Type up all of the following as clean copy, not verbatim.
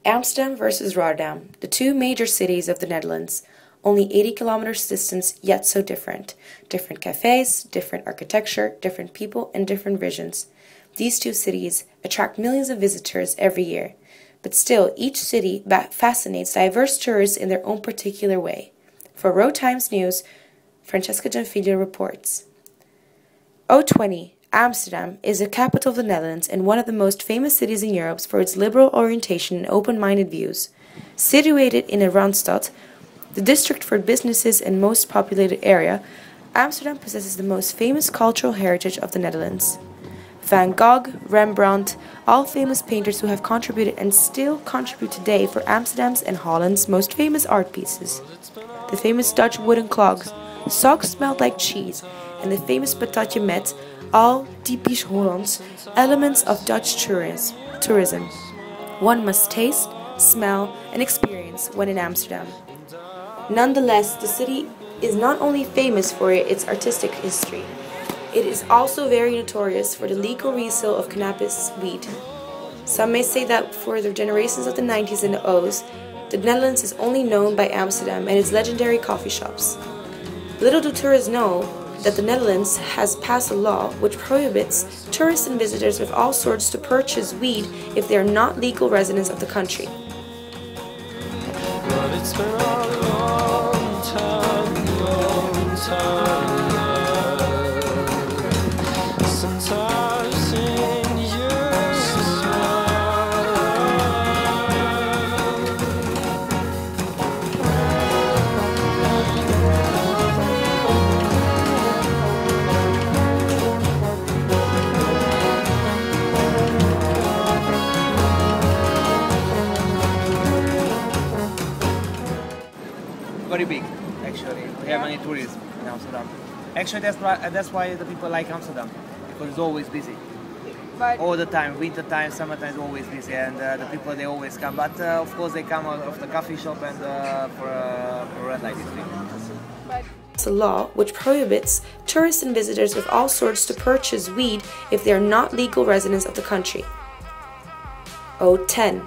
Amsterdam versus Rotterdam, the two major cities of the Netherlands, only 80 kilometers distance, yet so different. Different cafes, different architecture, different people, and different visions. These two cities attract millions of visitors every year, but still each city fascinates diverse tourists in their own particular way. For RoTVNews, Francesca Gianfiglio reports. 020. Amsterdam is the capital of the Netherlands and one of the most famous cities in Europe for its liberal orientation and open-minded views. Situated in a Randstad, the district for businesses and most populated area, Amsterdam possesses the most famous cultural heritage of the Netherlands. Van Gogh, Rembrandt, all famous painters who have contributed and still contribute today for Amsterdam's and Holland's most famous art pieces. The famous Dutch wooden clogs, socks smelled like cheese, and the famous patatje met, all typisch Hollands, elements of Dutch tourism. One must taste, smell, and experience when in Amsterdam. Nonetheless, the city is not only famous for its artistic history, it is also very notorious for the legal resale of cannabis weed. Some may say that for the generations of the 90s and the 00s, the Netherlands is only known by Amsterdam and its legendary coffee shops. Little do tourists know that the Netherlands has passed a law which prohibits tourists and visitors of all sorts to purchase weed if they are not legal residents of the country. Very big, actually. We have many tourists in Amsterdam. Actually, that's why the people like Amsterdam, because it's always busy. But all the time, winter time, summertime is always busy, and the people they always come. But of course, they come out of the coffee shop and for a red light district. It's a law which prohibits tourists and visitors of all sorts to purchase weed if they are not legal residents of the country. 010.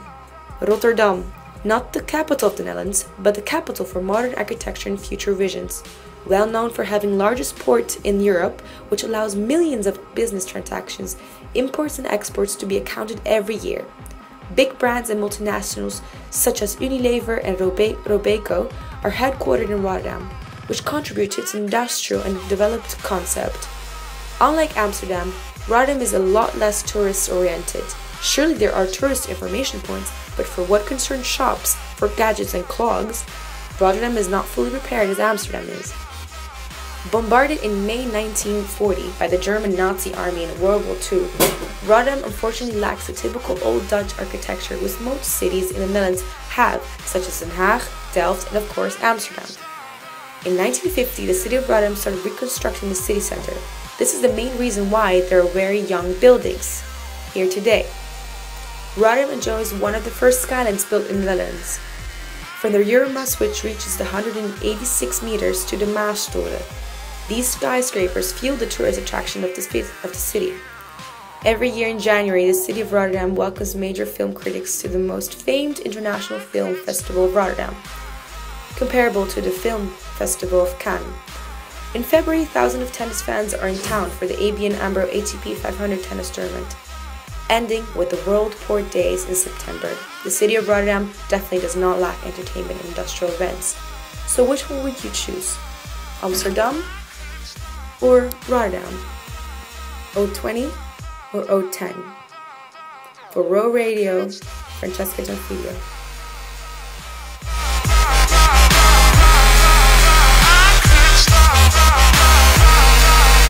Rotterdam. Not the capital of the Netherlands, but the capital for modern architecture and future visions. Well known for having largest port in Europe, which allows millions of business transactions, imports and exports to be accounted every year. Big brands and multinationals such as Unilever and Robeco are headquartered in Rotterdam, which contribute to its industrial and developed concept. Unlike Amsterdam, Rotterdam is a lot less tourist-oriented. Surely there are tourist information points, but for what concerns shops, for gadgets and clogs, Rotterdam is not fully prepared as Amsterdam is. Bombarded in May 1940 by the German Nazi army in World War II, Rotterdam unfortunately lacks the typical old Dutch architecture which most cities in the Netherlands have, such as Den Haag, Delft, and of course Amsterdam. In 1950, the city of Rotterdam started reconstructing the city center. This is the main reason why there are very young buildings here today. Rotterdam enjoys one of the first skylines built in the Netherlands. From the Euromast, which reaches the 186 meters, to the Maastoren. These skyscrapers fuel the tourist attraction of the city. Every year in January, the city of Rotterdam welcomes major film critics to the most famed international film festival of Rotterdam, comparable to the film festival of Cannes. In February, thousands of tennis fans are in town for the ABN AMRO ATP 500 tennis tournament. Ending with the World Port Days in September, the city of Rotterdam definitely does not lack entertainment and industrial events. So which one would you choose? Amsterdam or Rotterdam? 020 or 010? For Ro Radio, Francesca Gianfiglio.